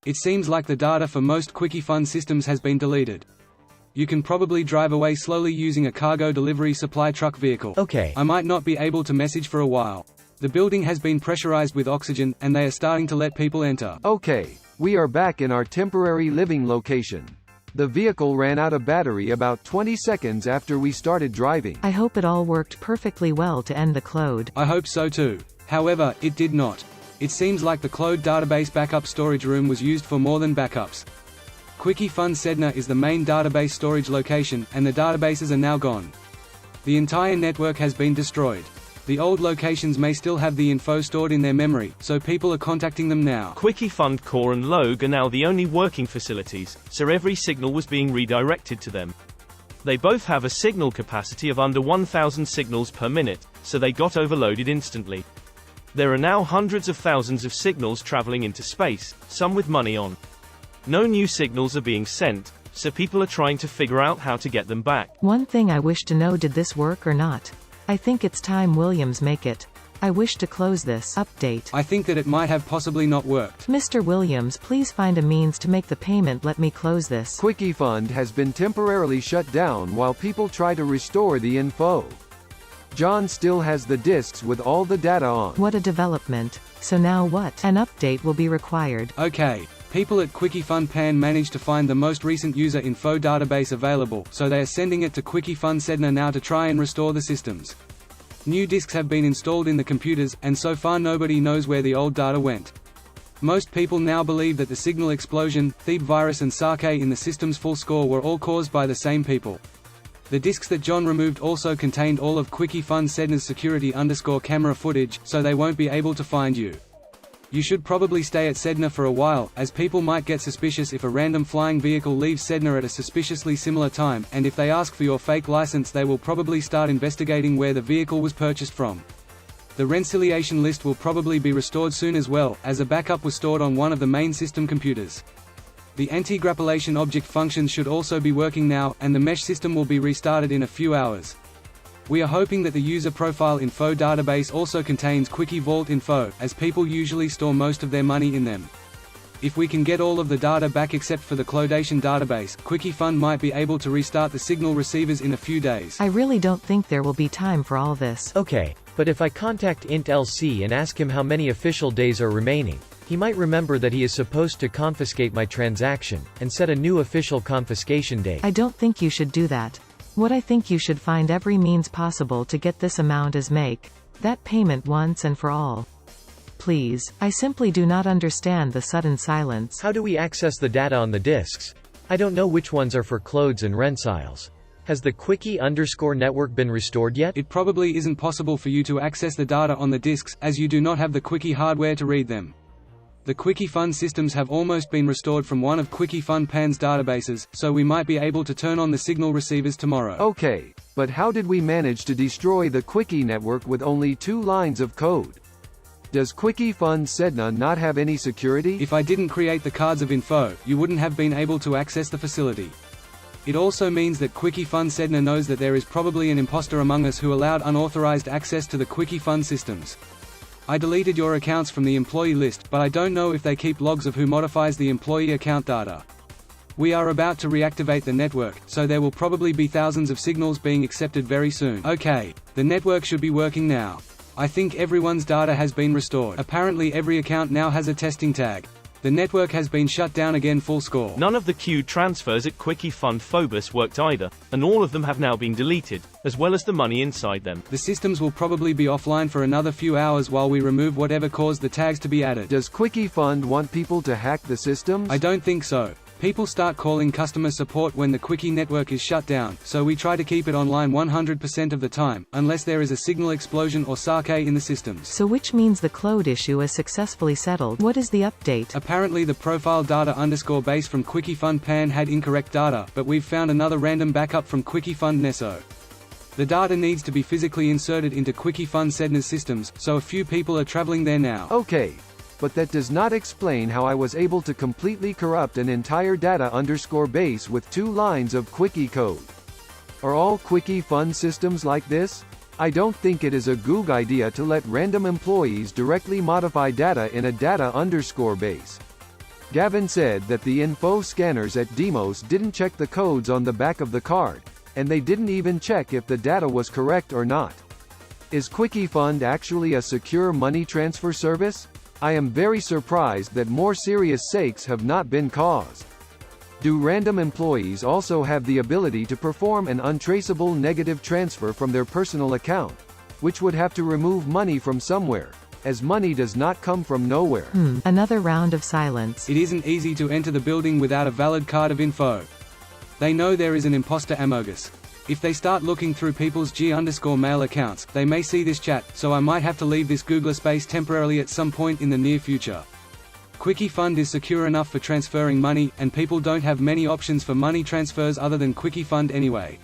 It seems like the data for most Quickie Fund systems has been deleted. You can probably drive away slowly using a cargo delivery supply truck vehicle. Okay. I might not be able to message for a while. The building has been pressurized with oxygen, and they are starting to let people enter. Okay, we are back in our temporary living location. The vehicle ran out of battery about 20 seconds after we started driving. I hope it all worked perfectly well to end the cloud. I hope so too. However, it did not. It seems like the cloud database backup storage room was used for more than backups. Quickie Fund Sedna is the main database storage location, and the databases are now gone. The entire network has been destroyed. The old locations may still have the info stored in their memory, so people are contacting them now. Quickie Fund Core and Log are now the only working facilities, so every signal was being redirected to them. They both have a signal capacity of under 1,000 signals per minute, so they got overloaded instantly. There are now hundreds of thousands of signals traveling into space, some with money on. No new signals are being sent, so people are trying to figure out how to get them back. One thing I wish to know, did this work or not? I think it's time Williams make it. I wish to close this update. I think that it might have possibly not worked. Mr. Williams, please find a means to make the payment. Let me close this. Quickie Fund has been temporarily shut down while people try to restore the info. John still has the disks with all the data on. What a development. So now what? An update will be required. Okay. People at Quickie Fund Pan managed to find the most recent user info database available, so they are sending it to Quickie Fund Sedna now to try and restore the systems. New disks have been installed in the computers, and so far nobody knows where the old data went. Most people now believe that the signal explosion, Thebe virus and Sake in the system's full score were all caused by the same people. The disks that John removed also contained all of Quickie Fund Sedna's security_camera footage, so they won't be able to find you. You should probably stay at Sedna for a while, as people might get suspicious if a random flying vehicle leaves Sedna at a suspiciously similar time, and if they ask for your fake license they will probably start investigating where the vehicle was purchased from. The reconciliation list will probably be restored soon as well, as a backup was stored on one of the main system computers. The anti-grapplation object functions should also be working now, and the mesh system will be restarted in a few hours. We are hoping that the user profile info database also contains Quickie Vault info, as people usually store most of their money in them. If we can get all of the data back except for the Clodation database, Quickie Fund might be able to restart the signal receivers in a few days. I really don't think there will be time for all this. Okay, but if I contact Int LC and ask him how many official days are remaining, he might remember that he is supposed to confiscate my transaction, and set a new official confiscation date. I don't think you should do that. What I think you should find every means possible to get this amount is make that payment once and for all. Please, I simply do not understand the sudden silence. How do we access the data on the disks? I don't know which ones are for clodes and reconciles. Has the Quickie_network been restored yet? It probably isn't possible for you to access the data on the disks, as you do not have the Quickie hardware to read them. The Quickie Fund systems have almost been restored from one of Quickie Fund Pan's databases, so we might be able to turn on the signal receivers tomorrow. Okay, but how did we manage to destroy the Quickie network with only 2 lines of code? Does Quickie Fund Sedna not have any security? If I didn't create the cards of info, you wouldn't have been able to access the facility. It also means that Quickie Fund Sedna knows that there is probably an imposter among us who allowed unauthorized access to the Quickie Fund systems. I deleted your accounts from the employee list, but I don't know if they keep logs of who modifies the employee account data. We are about to reactivate the network, so there will probably be thousands of signals being accepted very soon. Okay, the network should be working now. I think everyone's data has been restored. Apparently every account now has a testing tag. The network has been shut down again, full score. None of the queued transfers at Quickie Fund Phobos worked either, and all of them have now been deleted, as well as the money inside them. The systems will probably be offline for another few hours while we remove whatever caused the tags to be added. Does Quickie Fund want people to hack the systems? I don't think so. People start calling customer support when the Quickie network is shut down, so we try to keep it online 100% of the time, unless there is a signal explosion or sake in the systems. So which means the cloud issue is successfully settled. What is the update? Apparently the profile data_base from Quickie Fund Pan had incorrect data, but we've found another random backup from Quickie Fund Nesso. The data needs to be physically inserted into Quickie Fund Sedna's systems, so a few people are traveling there now. Okay. But that does not explain how I was able to completely corrupt an entire data_base with 2 lines of Quickie code. Are all Quickie Fund systems like this? I don't think it is a good idea to let random employees directly modify data in a data_base. Gavin said that the info scanners at Demos didn't check the codes on the back of the card, and they didn't even check if the data was correct or not. Is QuickieFund actually a secure money transfer service? I am very surprised that more serious sakes have not been caused. Do random employees also have the ability to perform an untraceable negative transfer from their personal account, which would have to remove money from somewhere, as money does not come from nowhere? Another round of silence. It isn't easy to enter the building without a valid card of info. They know there is an imposter Amogus. If they start looking through people's G_mail accounts, they may see this chat, so I might have to leave this Googler space temporarily at some point in the near future. QuickieFund is secure enough for transferring money, and people don't have many options for money transfers other than QuickieFund anyway.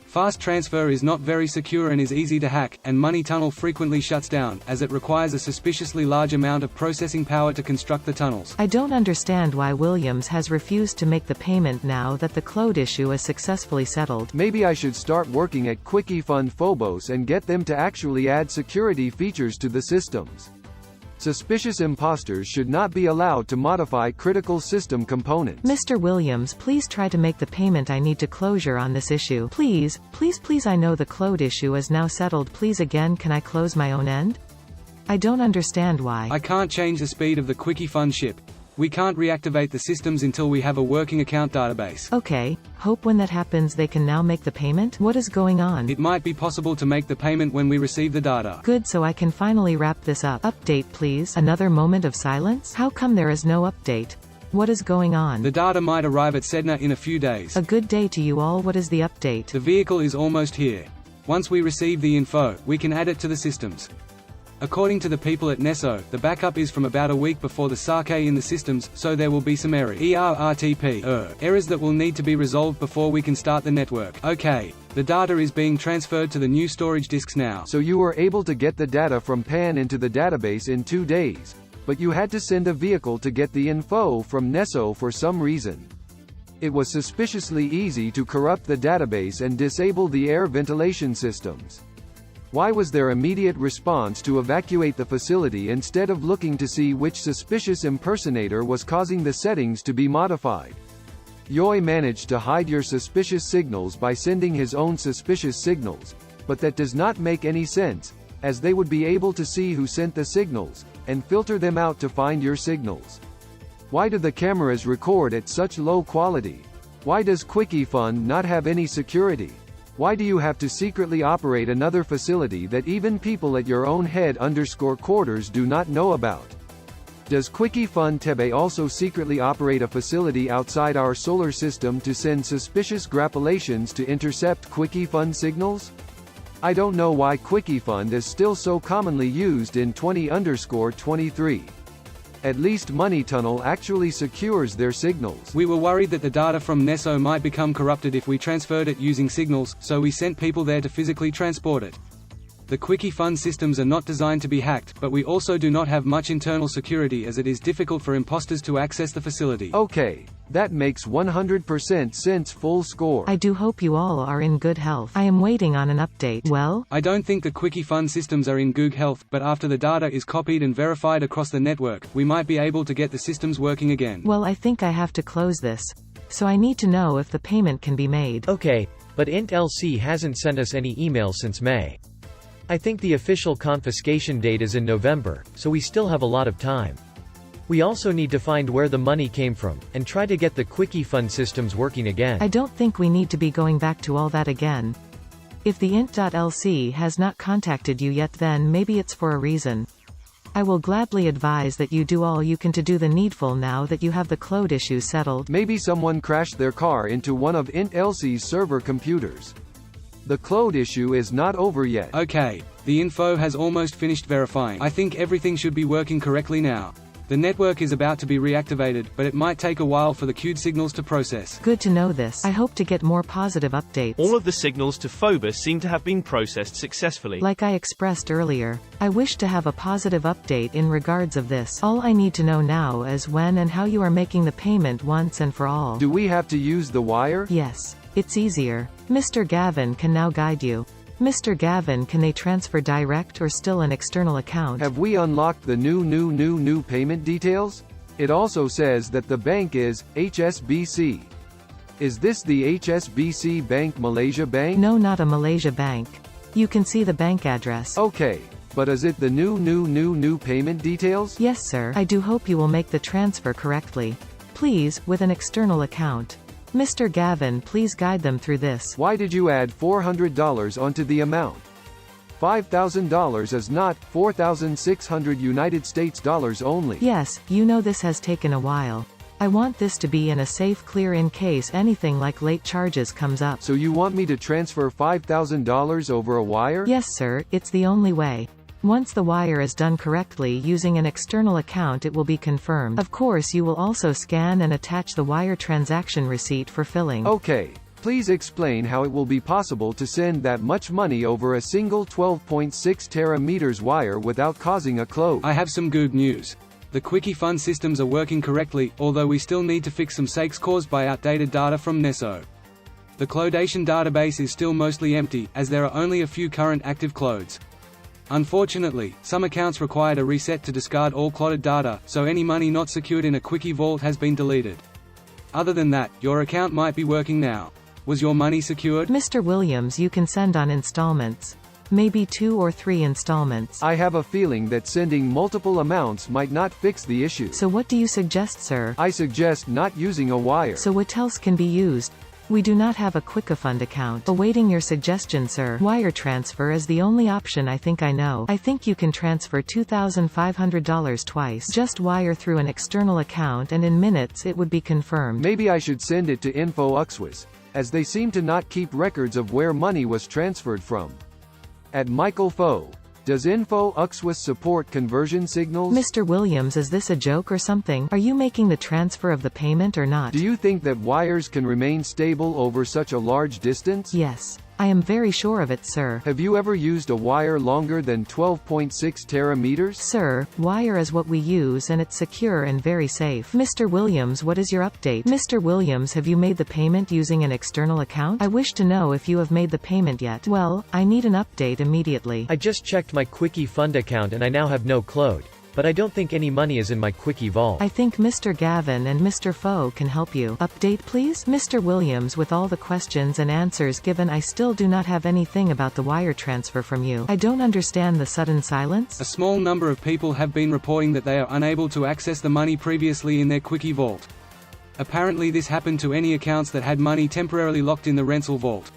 Fast transfer is not very secure and is easy to hack, and Money Tunnel frequently shuts down, as it requires a suspiciously large amount of processing power to construct the tunnels. I don't understand why Williams has refused to make the payment now that the cloud issue is successfully settled. Maybe I should start working at QuickieFund Phobos and get them to actually add security features to the systems. Suspicious imposters should not be allowed to modify critical system components. Mr. Williams, please try to make the payment. I need to closure on this issue. Please, please, please. I know the cloud issue is now settled. Please again, can I close my own end? I don't understand why. I can't change the speed of the QuickieFund ship. We can't reactivate the systems until we have a working account database. Okay, hope when that happens they can now make the payment? What is going on? It might be possible to make the payment when we receive the data. Good, so I can finally wrap this up. Update please. Another moment of silence? How come there is no update? What is going on? The data might arrive at Sedna in a few days. A good day to you all. What is the update? The vehicle is almost here. Once we receive the info, we can add it to the systems. According to the people at Nesso, the backup is from about a week before the sake in the systems, so there will be some errors that will need to be resolved before we can start the network. Okay, the data is being transferred to the new storage disks now. So you were able to get the data from PAN into the database in 2 days, but you had to send a vehicle to get the info from Nesso for some reason. It was suspiciously easy to corrupt the database and disable the air ventilation systems. Why was there immediate response to evacuate the facility instead of looking to see which suspicious impersonator was causing the settings to be modified? Yoi managed to hide your suspicious signals by sending his own suspicious signals, but that does not make any sense, as they would be able to see who sent the signals, and filter them out to find your signals. Why do the cameras record at such low quality? Why does QuickieFund not have any security? Why do you have to secretly operate another facility that even people at your own head_quarters do not know about? Does QuickieFund Tebe also secretly operate a facility outside our solar system to send suspicious grapplations to intercept QuickieFund signals? I don't know why QuickieFund is still so commonly used in 20_23. At least Money Tunnel actually secures their signals. We were worried that the data from Nesso might become corrupted if we transferred it using signals, so we sent people there to physically transport it. The QuickieFund systems are not designed to be hacked, but we also do not have much internal security as it is difficult for imposters to access the facility. Okay, that makes 100% sense. Full score. I do hope you all are in good health. I am waiting on an update. Well, I don't think the QuickieFund systems are in good health, but after the data is copied and verified across the network, we might be able to get the systems working again. well, I think I have to close this. So I need to know if the payment can be made. Okay, but IntLC hasn't sent us any emails since May. I think the official confiscation date is in November, so we still have a lot of time. We also need to find where the money came from, and try to get the QuickieFund systems working again. I don't think we need to be going back to all that again. If the int.lc has not contacted you yet, then maybe it's for a reason. I will gladly advise that you do all you can to do the needful now that you have the cloud issues settled. Maybe someone crashed their car into one of IntLC's server computers. The cloud issue is not over yet. Okay, the info has almost finished verifying. I think everything should be working correctly now. The network is about to be reactivated, but it might take a while for the queued signals to process. Good to know this. I hope to get more positive updates. All of the signals to Phobos seem to have been processed successfully. Like I expressed earlier, I wish to have a positive update in regards of this. All I need to know now is when and how you are making the payment once and for all. Do we have to use the wire? Yes, it's easier. Mr. Gavin can now guide you. Mr. Gavin, can they transfer direct or still an external account? Have we unlocked the new payment details? It also says that the bank is HSBC. Is this the HSBC Bank Malaysia Bank? No, not a Malaysia bank. You can see the bank address. Okay, but is it the new payment details? Yes, sir. I do hope you will make the transfer correctly. Please, with an external account. Mr. Gavin, please guide them through this. Why did you add $400 onto the amount? $5,000 is not $4,600 United States dollars only. Yes, you know this has taken a while. I want this to be in a safe clear in case anything like late charges comes up. So you want me to transfer $5,000 over a wire? Yes, sir, it's the only way. Once the wire is done correctly using an external account, it will be confirmed. Of course, you will also scan and attach the wire transaction receipt for filling. Okay. Please explain how it will be possible to send that much money over a single 12.6 terameters wire without causing a clog. I have some good news. The Quickie Fund systems are working correctly, although we still need to fix some sakes caused by outdated data from Neso. The clodation database is still mostly empty, as there are only a few current active clodes. Unfortunately, some accounts required a reset to discard all clotted data, so any money not secured in a Quickie vault has been deleted. Other than that, your account might be working now. Was your money secured? Mr. Williams, you can send on installments. Maybe 2 or 3 installments. I have a feeling that sending multiple amounts might not fix the issue. So what do you suggest, sir? I suggest not using a wire. So what else can be used? We do not have a QuickFund account. Awaiting your suggestion, sir. Wire transfer is the only option I think I know. I think you can transfer $2,500 twice. Just wire through an external account and in minutes it would be confirmed. Maybe I should send it to InfoUxWis, as they seem to not keep records of where money was transferred from. At Michael Foe, does InfoUxWis support conversion signals? Mr. Williams, is this a joke or something? Are you making the transfer of the payment or not? Do you think that wires can remain stable over such a large distance? Yes. I am very sure of it, sir. Have you ever used a wire longer than 12.6 terameters? Sir, wire is what we use and it's secure and very safe. Mr. Williams, what is your update? Mr. Williams, have you made the payment using an external account? I wish to know if you have made the payment yet. Well, I need an update immediately. I just checked my Quickie Fund account and I now have no clode. But I don't think any money is in my Quickie vault. I think Mr. Gavin and Mr. Foe can help you. Update please? Mr. Williams, with all the questions and answers given, I still do not have anything about the wire transfer from you. I don't understand the sudden silence. A small number of people have been reporting that they are unable to access the money previously in their Quickie vault. Apparently this happened to any accounts that had money temporarily locked in the Rental vault.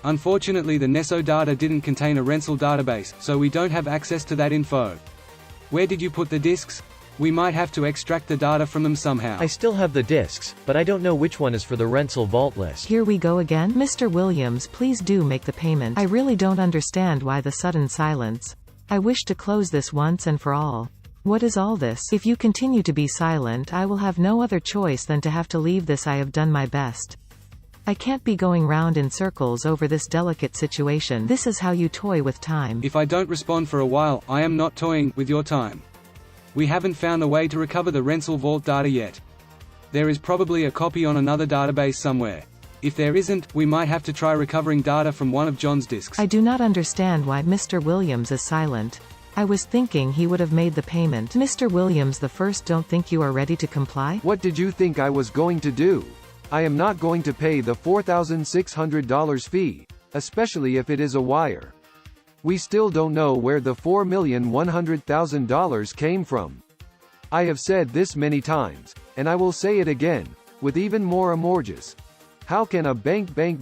Unfortunately, the Neso data didn't contain a Rental database, so we don't have access to that info. Where did you put the disks? We might have to extract the data from them somehow. I still have the disks, but I don't know which one is for the Rental vault list. Here we go again. Mr. Williams, please do make the payment. I really don't understand why the sudden silence. I wish to close this once and for all. What is all this? If you continue to be silent, I will have no other choice than to have to leave this. I have done my best. I can't be going round in circles over this delicate situation. This is how you toy with time. If I don't respond for a while, I am not toying with your time. We haven't found a way to recover the Rental vault data yet. There is probably a copy on another database somewhere. If there isn't, we might have to try recovering data from one of John's disks. I do not understand why Mr. Williams is silent. I was thinking he would have made the payment. Mr. Williams, the first, don't think you are ready to comply? What did you think I was going to do? I am not going to pay the $4,600 fee, especially if it is a wire. We still don't know where the $4,100,000 came from. I have said this many times, and I will say it again, with even more emojis. How can a bank flying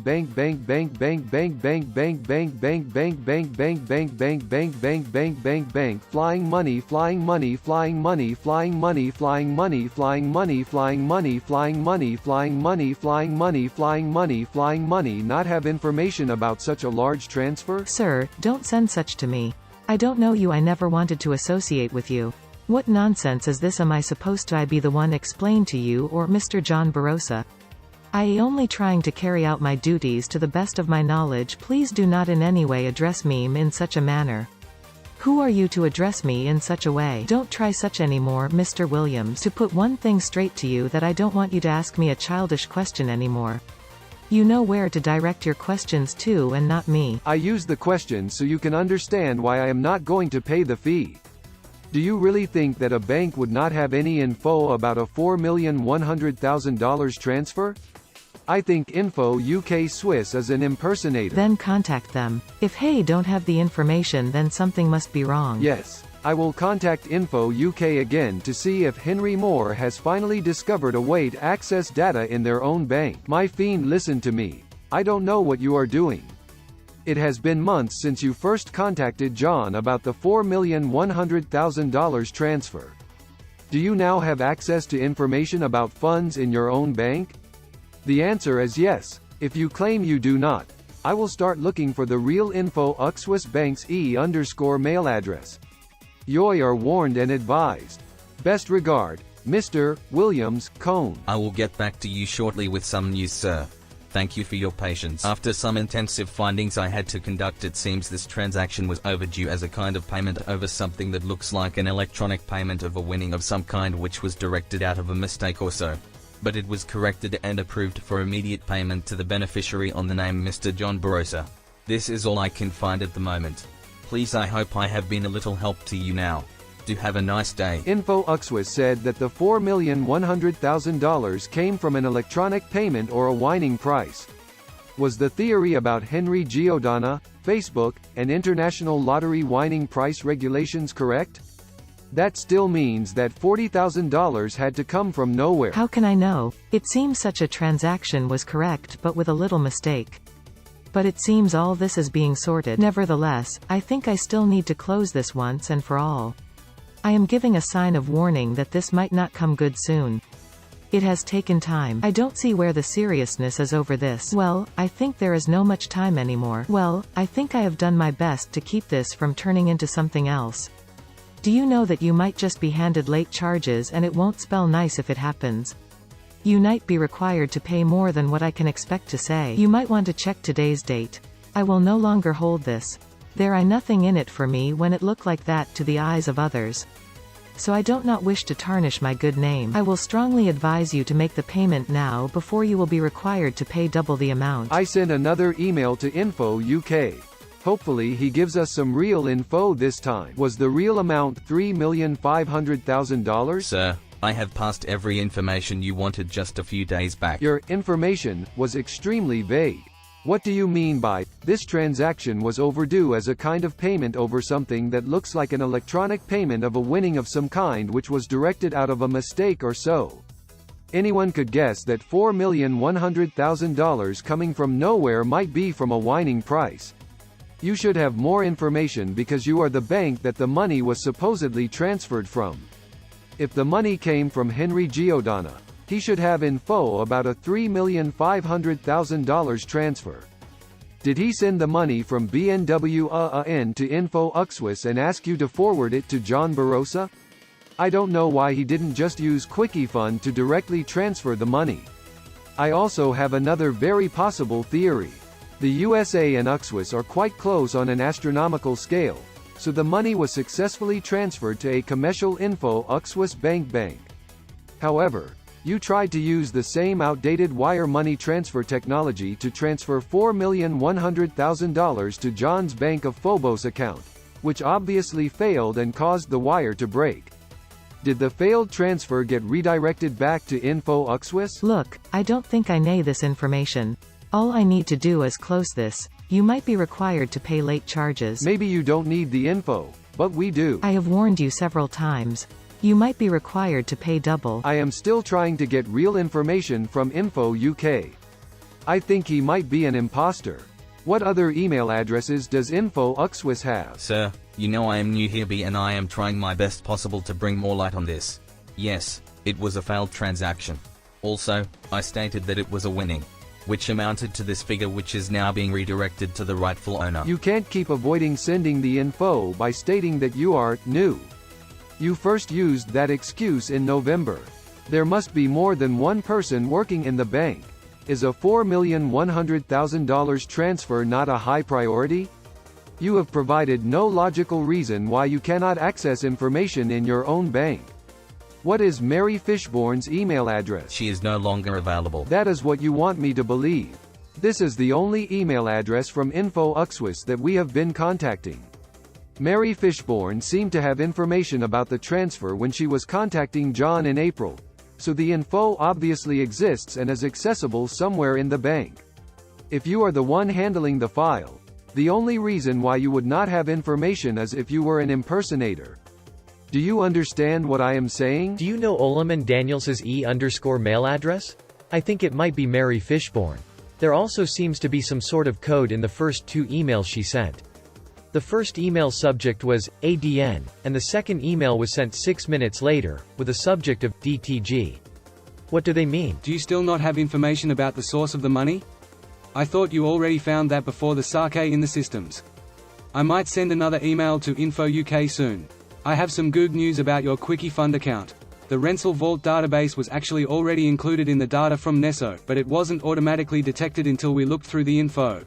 money not have information about such a large transfer? Sir, don't send such to me. I don't know you. I never wanted to associate with you. What nonsense is this? Am I supposed to be the one explain to you, or Mr. John Barosa? I am only trying to carry out my duties to the best of my knowledge. Please do not in any way address me in such a manner. Who are you to address me in such a way? Don't try such anymore, Mr. Williams. To put one thing straight to you, that I don't want you to ask me a childish question anymore. You know where to direct your questions to and not me. I use the question so you can understand why I am not going to pay the fee. Do you really think that a bank would not have any info about a $4,100,000 transfer? I think Info UK Swiss is an impersonator. Then contact them. If hey don't have the information, then something must be wrong. Yes. I will contact Info UK again to see if Henry Moore has finally discovered a way to access data in their own bank. My fiend, listen to me. I don't know what you are doing. It has been months since you first contacted John about the $4,100,000 transfer. Do you now have access to information about funds in your own bank? The answer is yes. If you claim you do not, I will start looking for the real Info Swiss Bank's _mail address. You are warned and advised. Best regard, Mr. Williams, Kowned. I will get back to you shortly with some news, sir. Thank you for your patience. After some intensive findings I had to conduct, it seems this transaction was overdue as a kind of payment over something that looks like an electronic payment of a winning of some kind, which was directed out of a mistake or so. But it was corrected and approved for immediate payment to the beneficiary on the name Mr. John Barosa. This is all I can find at the moment. Please, I hope I have been a little help to you now. Do have a nice day. Info Swiss said that the $4,100,000 came from an electronic payment or a winning price. Was the theory about Henry Giordana, Facebook, and international lottery winning price regulations correct? That still means that $40,000 had to come from nowhere. How can I know? It seems such a transaction was correct but with a little mistake. But it seems all this is being sorted. Nevertheless, I think I still need to close this once and for all. I am giving a sign of warning that this might not come good soon. It has taken time. I don't see where the seriousness is over this. Well, I think there is no much time anymore. Well, I think I have done my best to keep this from turning into something else. Do you know that you might just be handed late charges and it won't spell nice if it happens? You might be required to pay more than what I can expect to say. You might want to check today's date. I will no longer hold this. There are nothing in it for me when it looked like that to the eyes of others. So I don't not wish to tarnish my good name. I will strongly advise you to make the payment now before you will be required to pay double the amount. I sent another email to Info UK. Hopefully he gives us some real info this time. Was the real amount $3,500,000? Sir, I have passed every information you wanted just a few days back. Your information was extremely vague. What do you mean by, this transaction was overdue as a kind of payment over something that looks like an electronic payment of a winning of some kind which was directed out of a mistake or so? Anyone could guess that $4,100,000 coming from nowhere might be from a winning price. You should have more information because you are the bank that the money was supposedly transferred from. If the money came from Henry Giordana, he should have info about a $3,500,000 transfer. Did he send the money from BNW to Info Swiss and ask you to forward it to John Barosa? I don't know why he didn't just use QuickieFund to directly transfer the money. I also have another very possible theory. The USA and Swiss are quite close on an astronomical scale, so the money was successfully transferred to a commercial Info Swiss bank. However, you tried to use the same outdated wire money transfer technology to transfer $4,100,000 to John's Bank of Phobos account, which obviously failed and caused the wire to break. Did the failed transfer get redirected back to Info Swiss? Look, I don't think I know this information. All I need to do is close this. You might be required to pay late charges. Maybe you don't need the info, but we do. I have warned you several times. You might be required to pay double. I am still trying to get real information from Info UK. I think he might be an imposter. What other email addresses does Info Swiss have? Sir, you know I am new here and I am trying my best possible to bring more light on this. Yes, it was a failed transaction. Also, I stated that it was a winning, which amounted to this figure, which is now being redirected to the rightful owner. You can't keep avoiding sending the info by stating that you are new. You first used that excuse in November. There must be more than one person working in the bank. Is a $4,100,000 transfer not a high priority? You have provided no logical reason why you cannot access information in your own bank. What is Mary Fishborn's email address? She is no longer available. That is what you want me to believe. This is the only email address from Info Swiss that we have been contacting. Mary Fishburne seemed to have information about the transfer when she was contacting John in April, so the info obviously exists and is accessible somewhere in the bank. If you are the one handling the file, the only reason why you would not have information is if you were an impersonator. Do you understand what I am saying? Do you know Oleman Daniels's _mail address? I think it might be Mary Fishburne. There also seems to be some sort of code in the first 2 emails she sent. The first email subject was ADN, and the second email was sent 6 minutes later, with a subject of DTG. What do they mean? Do you still not have information about the source of the money? I thought you already found that before the sake in the systems. I might send another email to Info UK soon. I have some good news about your Quickie Fund account. The Rensel Vault database was actually already included in the data from Nesso, but it wasn't automatically detected until we looked through the info.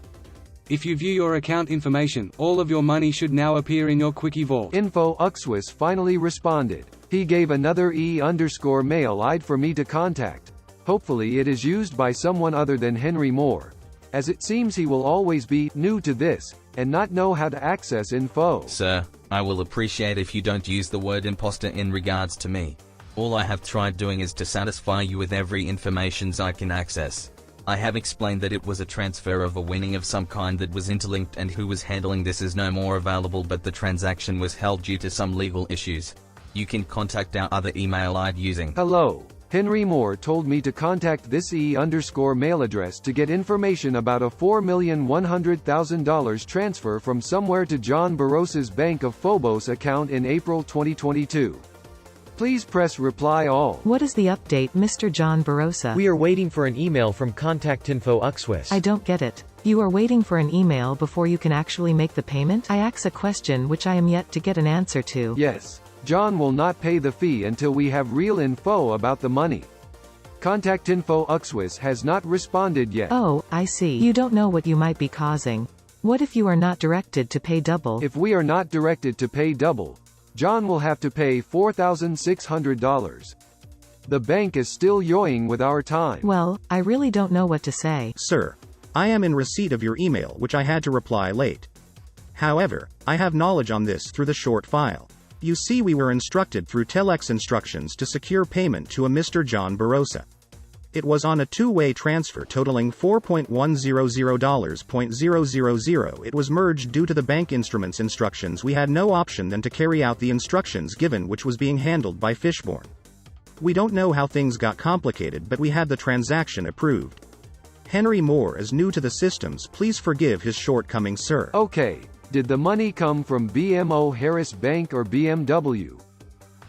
If you view your account information, all of your money should now appear in your Quickie Vault. Info Uxwis finally responded. He gave another _mail ID for me to contact. Hopefully it is used by someone other than Henry Moore, as it seems he will always be new to this, and not know how to access info. Sir, I will appreciate if you don't use the word imposter in regards to me. All I have tried doing is to satisfy you with every information I can access. I have explained that it was a transfer of a winning of some kind that was interlinked and who was handling this is no more available, but the transaction was held due to some legal issues. You can contact our other email ID using Hello. Henry Moore told me to contact this _mail address to get information about a $4,100,000 transfer from somewhere to John Barosa's Bank of Phobos account in April 2022. Please press reply all. What is the update, Mr. John Barosa? We are waiting for an email from Contactinfo Uxwis. I don't get it. You are waiting for an email before you can actually make the payment? I ask a question which I am yet to get an answer to. Yes. John will not pay the fee until we have real info about the money. Contactinfo Uxwis has not responded yet. Oh, I see. You don't know what you might be causing. What if you are not directed to pay double? If we are not directed to pay double, John will have to pay $4,600. The bank is still yoing with our time. Well, I really don't know what to say. Sir, I am in receipt of your email which I had to reply late. However, I have knowledge on this through the short file. You see, we were instructed through telex instructions to secure payment to a Mr. John Barosa. It was on a two-way transfer totaling $4.100.000. It was merged due to the bank instruments instructions. We had no option than to carry out the instructions given, which was being handled by Fishburne. We don't know how things got complicated, but we had the transaction approved. Henry Moore is new to the systems. Please forgive his shortcomings, sir. Okay. Did the money come from BMO Harris Bank or BMW?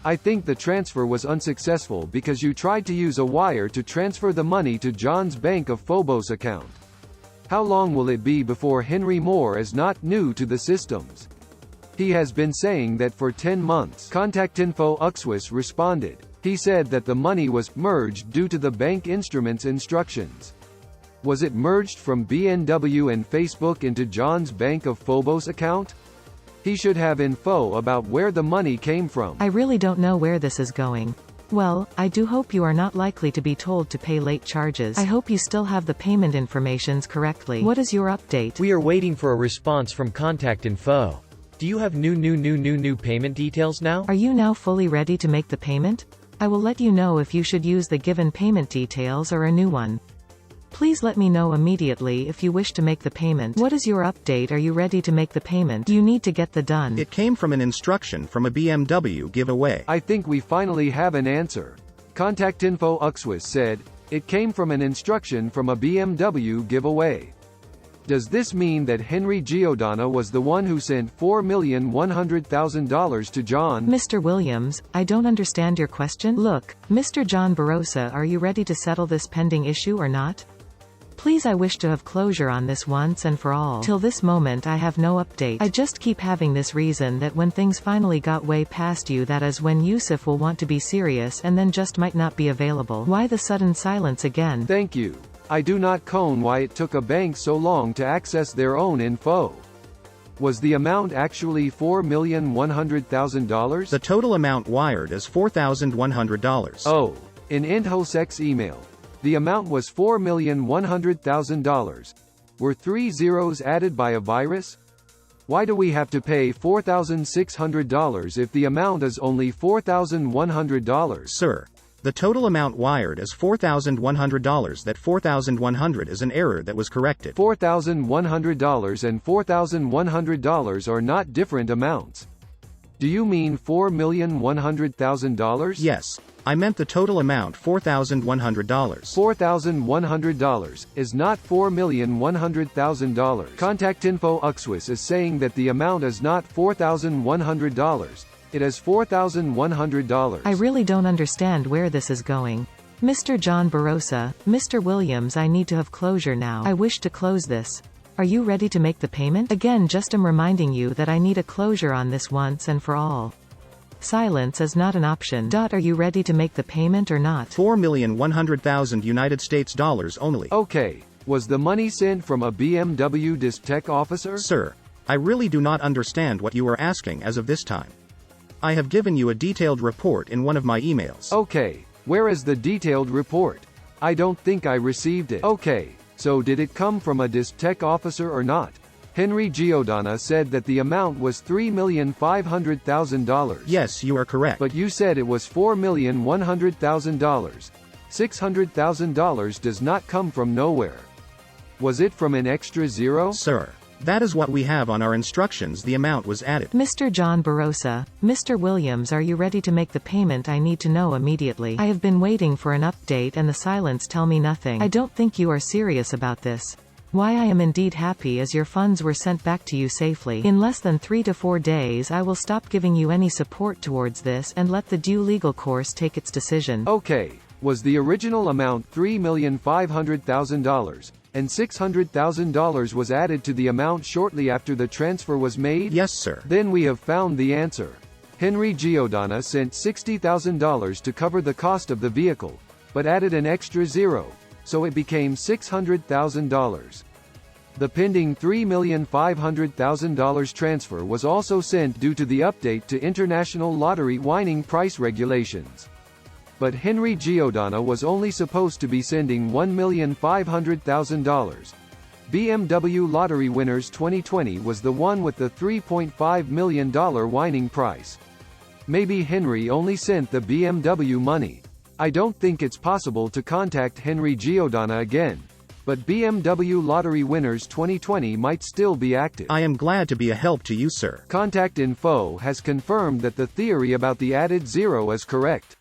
I think the transfer was unsuccessful because you tried to use a wire to transfer the money to John's Bank of Phobos account. How long will it be before Henry Moore is not new to the systems? He has been saying that for 10 months. Contactinfo Uxwis responded. He said that the money was merged due to the bank instruments instructions. Was it merged from BNW and Facebook into John's Bank of Phobos account? He should have info about where the money came from. I really don't know where this is going. Well, I do hope you are not likely to be told to pay late charges. I hope you still have the payment informations correctly. What is your update? We are waiting for a response from Contactinfo. Do you have new payment details now? Are you now fully ready to make the payment? I will let you know if you should use the given payment details or a new one. Please let me know immediately if you wish to make the payment. What is your update? Are you ready to make the payment? You need to get the done. It came from an instruction from a BMW giveaway. I think we finally have an answer. Contactinfo Uxwis said, it came from an instruction from a BMW giveaway. Does this mean that Henry Giordano was the one who sent $4,100,000 to John? Mr. Williams, I don't understand your question. Look, Mr. John Barosa, are you ready to settle this pending issue or not? Please, I wish to have closure on this once and for all. Till this moment I have no update. I just keep having this reason that when things finally got way past you, that is when Yusuf will want to be serious and then just might not be available. Why the sudden silence again? Thank you. I do not know why it took a bank so long to access their own info. Was the amount actually $4,100,000? The total amount wired is $4,100. Oh, in Indhosek's email, the amount was $4,100,000. Were 3 zeros added by a virus? Why do we have to pay $4,600 if the amount is only $4,100? Sir, the total amount wired is $4,100. That $4,100 is an error that was corrected. $4,100 and $4,100 are not different amounts. Do you mean $4,100,000? Yes, I meant the total amount $4,100. $4,100 is not $4,100,000. Contact Info Uxwis is saying that the amount is not $4,100. It is $4,100. I really don't understand where this is going. Mr. John Barosa, Mr. Williams, I need to have closure now. I wish to close this. Are you ready to make the payment? Again, just am reminding you that I need a closure on this once and for all. Silence is not an option. Are you ready to make the payment or not? $4,100,000 United States dollars only. Okay. Was the money sent from a BMW Disc Tech officer? Sir, I really do not understand what you are asking as of this time. I have given you a detailed report in one of my emails. Okay. Where is the detailed report? I don't think I received it. Okay. So did it come from a Disc Tech officer or not? Henry Giordana said that the amount was $3,500,000. Yes, you are correct. But you said it was $4,100,000. $600,000 does not come from nowhere. Was it from an extra zero? Sir, that is what we have on our instructions. The amount was added. Mr. John Barosa, Mr. Williams, are you ready to make the payment? I need to know immediately. I have been waiting for an update and the silence tell me nothing. I don't think you are serious about this. Why, I am indeed happy as your funds were sent back to you safely. In less than 3 to 4 days I will stop giving you any support towards this and let the due legal course take its decision. Okay. Was the original amount $3,500,000? And $600,000 was added to the amount shortly after the transfer was made? Yes, sir. Then we have found the answer. Henry Giordana sent $60,000 to cover the cost of the vehicle, but added an extra zero, so it became $600,000. The pending $3,500,000 transfer was also sent due to the update to international lottery winning price regulations. But Henry Giordana was only supposed to be sending $1,500,000. BMW Lottery Winners 2020 was the one with the $3.5 million winning price. Maybe Henry only sent the BMW money. I don't think it's possible to contact Henry Giordana again. But BMW Lottery Winners 2020 might still be active. I am glad to be a help to you, sir. Contact Info has confirmed that the theory about the added zero is correct.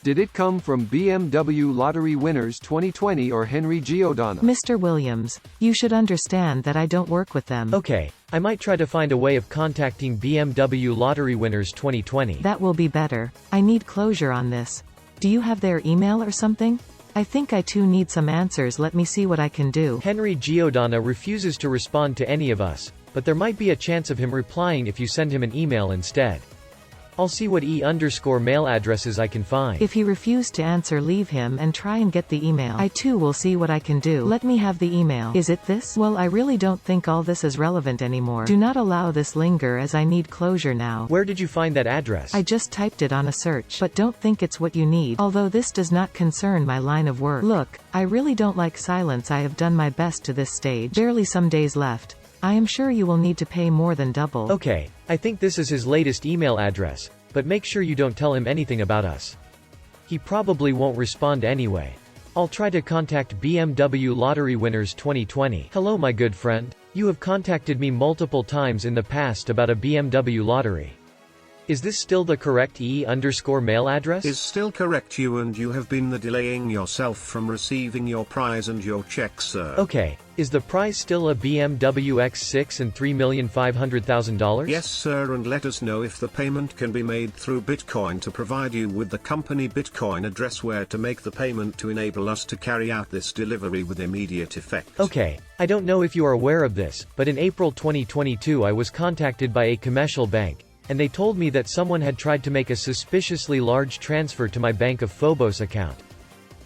Did it come from BMW Lottery Winners 2020 or Henry Giordana? Mr. Williams, you should understand that I don't work with them. Okay, I might try to find a way of contacting BMW Lottery Winners 2020. That will be better. I need closure on this. Do you have their email or something? I think I too need some answers. Let me see what I can do. Henry Giordana refuses to respond to any of us, but there might be a chance of him replying if you send him an email instead. I'll see what email addresses I can find. If he refused to answer, leave him and try and get the email. I too will see what I can do. Let me have the email. Is it this? Well, I really don't think all this is relevant anymore. Do not allow this linger as I need closure now. Where did you find that address? I just typed it on a search. But don't think it's what you need. Although this does not concern my line of work. Look, I really don't like silence. I have done my best to this stage. Barely some days left. I am sure you will need to pay more than double. Okay, I think this is his latest email address, but make sure you don't tell him anything about us. He probably won't respond anyway. I'll try to contact BMW Lottery Winners 2020. Hello my good friend. You have contacted me multiple times in the past about a BMW lottery. Is this still the correct email address? Is still correct, you have been delaying yourself from receiving your prize and your check, sir. Okay, is the prize still a BMW X6 and $3,500,000? Yes sir, and let us know if the payment can be made through Bitcoin to provide you with the company Bitcoin address where to make the payment to enable us to carry out this delivery with immediate effect. Okay, I don't know if you are aware of this, but in April 2022 I was contacted by a commercial bank, and they told me that someone had tried to make a suspiciously large transfer to my Bank of Phobos account.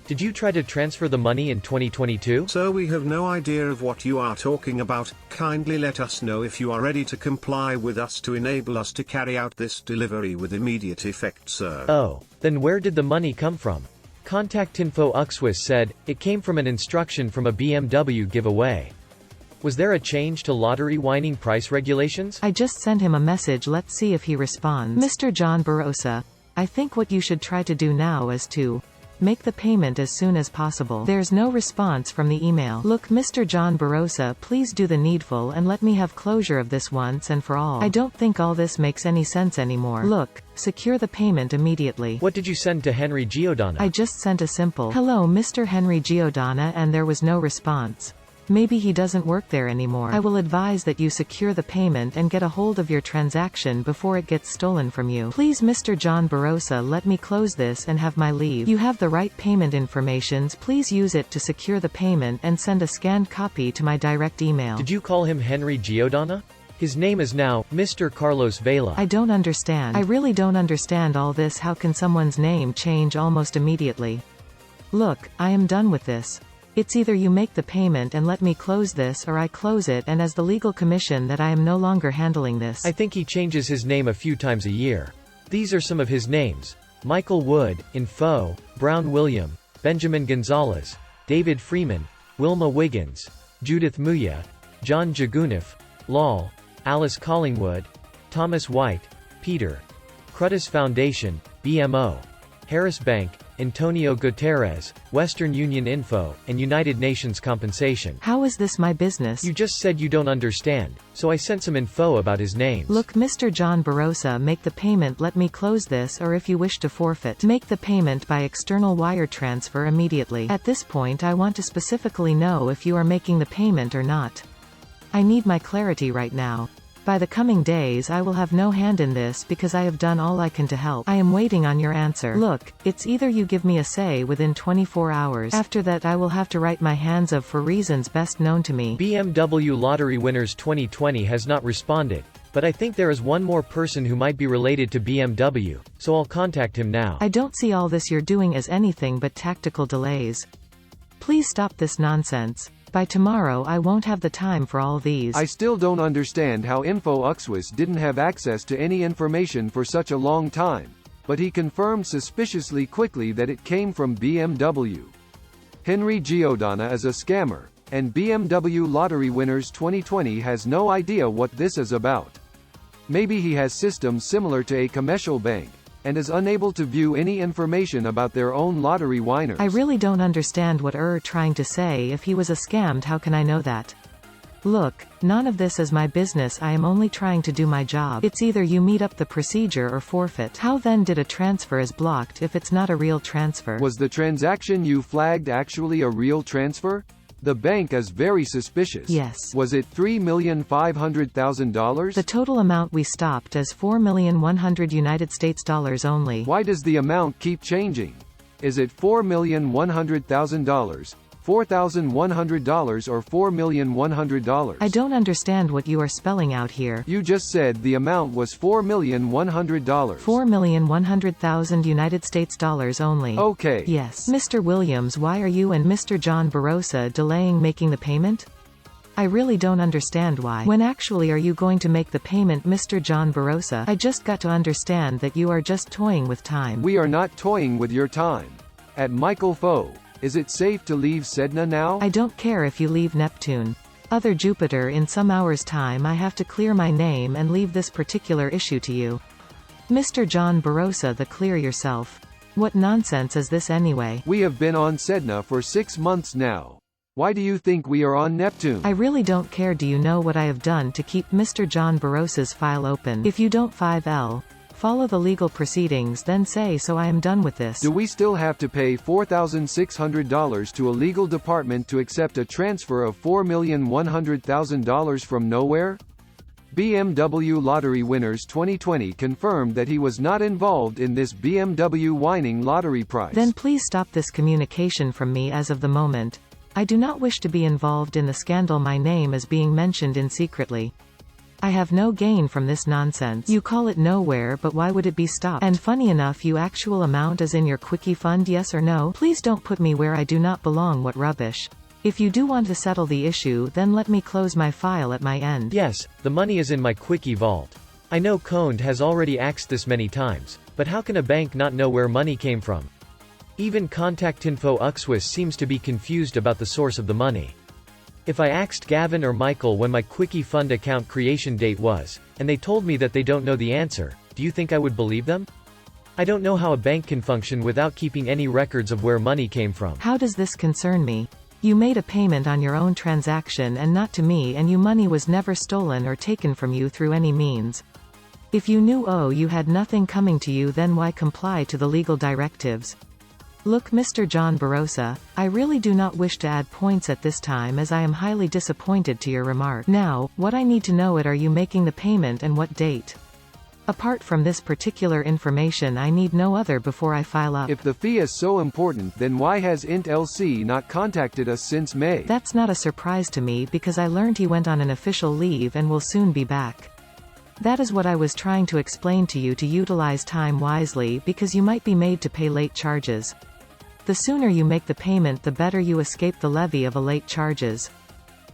Did you try to transfer the money in 2022? Sir, we have no idea of what you are talking about. Kindly let us know if you are ready to comply with us to enable us to carry out this delivery with immediate effect, sir. Oh, then where did the money come from? Contact Info Uxwis said, it came from an instruction from a BMW giveaway. Was there a change to lottery whining price regulations? I just sent him a message, let's see if he responds. Mr. John Barosa, I think what you should try to do now is to make the payment as soon as possible. There's no response from the email. Look, Mr. John Barosa, please do the needful and let me have closure of this once and for all. I don't think all this makes any sense anymore. Look, secure the payment immediately. What did you send to Henry Giordana? I just sent a simple, "Hello Mr. Henry Giordana," and there was no response. Maybe he doesn't work there anymore. I will advise that you secure the payment and get a hold of your transaction before it gets stolen from you. Please Mr. John Barosa, let me close this and have my leave. You have the right payment informations, please use it to secure the payment and send a scanned copy to my direct email. Did you call him Henry Giordana? His name is now Mr. Carlos Vela. I don't understand. I really don't understand all this. How can someone's name change almost immediately? Look, I am done with this. It's either you make the payment and let me close this, or I close it and as the legal commission that I am no longer handling this. I think he changes his name a few times a year. These are some of his names: Michael Wood, Info, Brown William, Benjamin Gonzalez, David Freeman, Wilma Wiggins, Judith Muya, John Jagunov, Lal, Alice Collingwood, Thomas White, Peter, Cruddas Foundation, BMO, Harris Bank, Antonio Guterres, Western Union Info, and United Nations Compensation. How is this my business? You just said you don't understand, so I sent some info about his names. Look, Mr. John Barosa, make the payment, let me close this, or if you wish to forfeit, make the payment by external wire transfer immediately. At this point I want to specifically know if you are making the payment or not. I need my clarity right now. By the coming days I will have no hand in this because I have done all I can to help. I am waiting on your answer. Look, it's either you give me a say within 24 hours. After that I will have to write my hands of for reasons best known to me. BMW Lottery Winners 2020 has not responded, but I think there is one more person who might be related to BMW, so I'll contact him now. I don't see all this you're doing as anything but tactical delays. Please stop this nonsense. By tomorrow I won't have the time for all these. I still don't understand how InfoUxWis didn't have access to any information for such a long time, but he confirmed suspiciously quickly that it came from BMW. Henry Giordana is a scammer, and BMW Lottery Winners 2020 has no idea what this is about. Maybe he has systems similar to a commercial bank, and is unable to view any information about their own lottery winners. I really don't understand what you're trying to say. If he was a scammed, how can I know that? Look, none of this is my business. I am only trying to do my job. It's either you meet up the procedure or forfeit. How then did a transfer is blocked if it's not a real transfer? Was the transaction you flagged actually a real transfer? The bank is very suspicious. Yes. Was it $3,500,000? The total amount we stopped is $4,100,000 United States dollars only. Why does the amount keep changing? Is it $4,100,000, $4,100 or $4,100,000? I don't understand what you are spelling out here. You just said the amount was $4,100,000. $4,100,000 United States dollars only. Okay. Yes. Mr. Williams, why are you and Mr. John Barosa delaying making the payment? I really don't understand why. When actually are you going to make the payment, Mr. John Barosa? I just got to understand that you are just toying with time. We are not toying with your time. At Michael Foe, is it safe to leave Sedna now? I don't care if you leave Neptune. Other Jupiter, in some hours' time I have to clear my name and leave this particular issue to you. Mr. John Barosa, the clear yourself. What nonsense is this anyway? We have been on Sedna for 6 months now. Why do you think we are on Neptune? I really don't care. Do you know what I have done to keep Mr. John Barosa's file open? If you don't 5L, follow the legal proceedings, then say so. I am done with this. Do we still have to pay $4,600 to a legal department to accept a transfer of $4,100,000 from nowhere? BMW Lottery Winners 2020 confirmed that he was not involved in this BMW winning lottery prize. Then please stop this communication from me as of the moment. I do not wish to be involved in the scandal. My name is being mentioned in secretly. I have no gain from this nonsense. You call it nowhere, but why would it be stopped? And funny enough, you actual amount is in your quickie fund, yes or no? Please don't put me where I do not belong. What rubbish. If you do want to settle the issue, then let me close my file at my end. Yes, the money is in my quickie vault. I know Kowned has already asked this many times, but how can a bank not know where money came from? Even InfoUxWis seems to be confused about the source of the money. If I asked Gavin or Michael when my Quickie Fund account creation date was, and they told me that they don't know the answer, do you think I would believe them? I don't know how a bank can function without keeping any records of where money came from. How does this concern me? You made a payment on your own transaction and not to me, and your money was never stolen or taken from you through any means. If you knew you had nothing coming to you, then why comply to the legal directives? Look, Mr. John Barosa, I really do not wish to add points at this time, as I am highly disappointed to your remark. Now, what I need to know is, are you making the payment and what date? Apart from this particular information, I need no other before I file up. If the fee is so important, then why has Int LC not contacted us since May? That's not a surprise to me, because I learned he went on an official leave and will soon be back. That is what I was trying to explain to you, to utilize time wisely, because you might be made to pay late charges. The sooner you make the payment, the better you escape the levy of a late charges.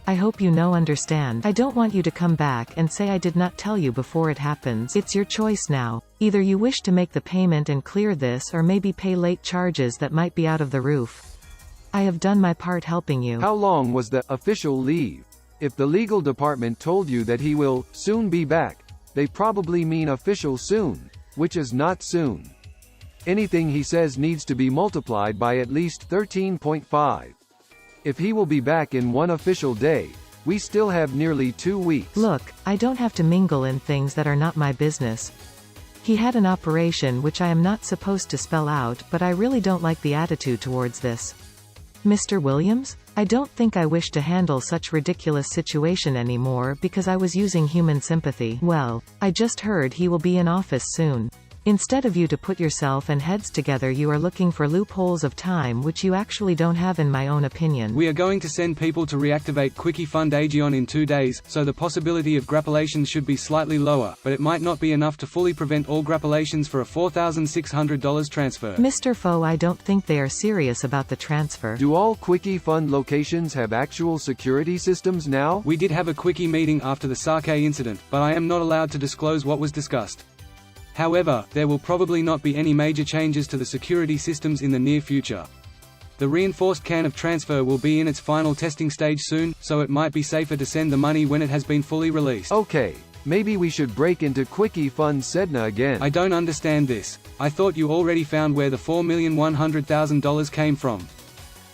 I hope you understand. I don't want you to come back and say I did not tell you before it happens. It's your choice now. Either you wish to make the payment and clear this, or maybe pay late charges that might be out of the roof. I have done my part helping you. How long was the official leave? If the legal department told you that he will soon be back, they probably mean official soon, which is not soon. Anything he says needs to be multiplied by at least 13.5. If he will be back in one official day, we still have nearly 2 weeks. Look, I don't have to mingle in things that are not my business. He had an operation which I am not supposed to spell out, but I really don't like the attitude towards this. Mr. Williams? I don't think I wish to handle such ridiculous situation anymore, because I was using human sympathy. Well, I just heard he will be in office soon. Instead of you to put yourself and heads together, you are looking for loopholes of time which you actually don't have, in my own opinion. We are going to send people to reactivate Quickie Fund Aegeon in 2 days, so the possibility of grappolations should be slightly lower, but it might not be enough to fully prevent all grappolations for a $4,600 transfer. Mr. Foe, I don't think they are serious about the transfer. Do all Quickie Fund locations have actual security systems now? We did have a Quickie meeting after the Sake incident, but I am not allowed to disclose what was discussed. However, there will probably not be any major changes to the security systems in the near future. The reinforced can of transfer will be in its final testing stage soon, so it might be safer to send the money when it has been fully released. Okay, maybe we should break into Quickie Fund Sedna again. I don't understand this. I thought you already found where the $4,100,000 came from.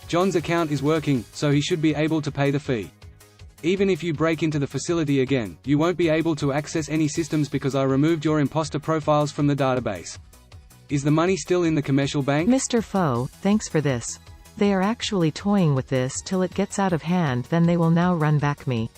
John's account is working, so he should be able to pay the fee. Even if you break into the facility again, you won't be able to access any systems because I removed your imposter profiles from the database. Is the money still in the commercial bank? Mr. Foe, thanks for this. They are actually toying with this till it gets out of hand, then they will now run back me.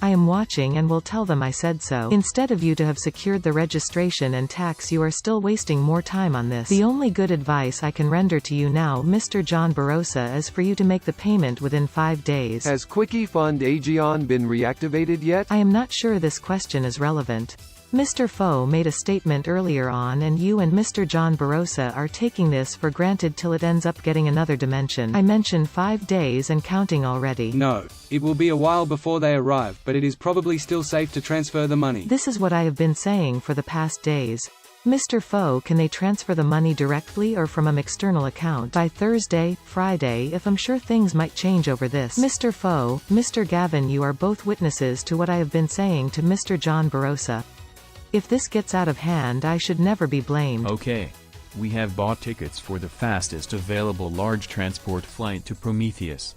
I am watching and will tell them I said so. Instead of you to have secured the registration and tax, you are still wasting more time on this. The only good advice I can render to you now, Mr. John Barosa, is for you to make the payment within 5 days. Has Quickie Fund Aegeon been reactivated yet? I am not sure this question is relevant. Mr. Foe made a statement earlier on, and you and Mr. John Barosa are taking this for granted till it ends up getting another dimension. I mentioned 5 days and counting already. No, it will be a while before they arrive, but it is probably still safe to transfer the money. This is what I have been saying for the past days. Mr. Foe, can they transfer the money directly or from an external account by Thursday, Friday, if I'm sure things might change over this? Mr. Foe, Mr. Gavin, you are both witnesses to what I have been saying to Mr. John Barosa. If this gets out of hand, I should never be blamed. Okay. We have bought tickets for the fastest available large transport flight to Prometheus.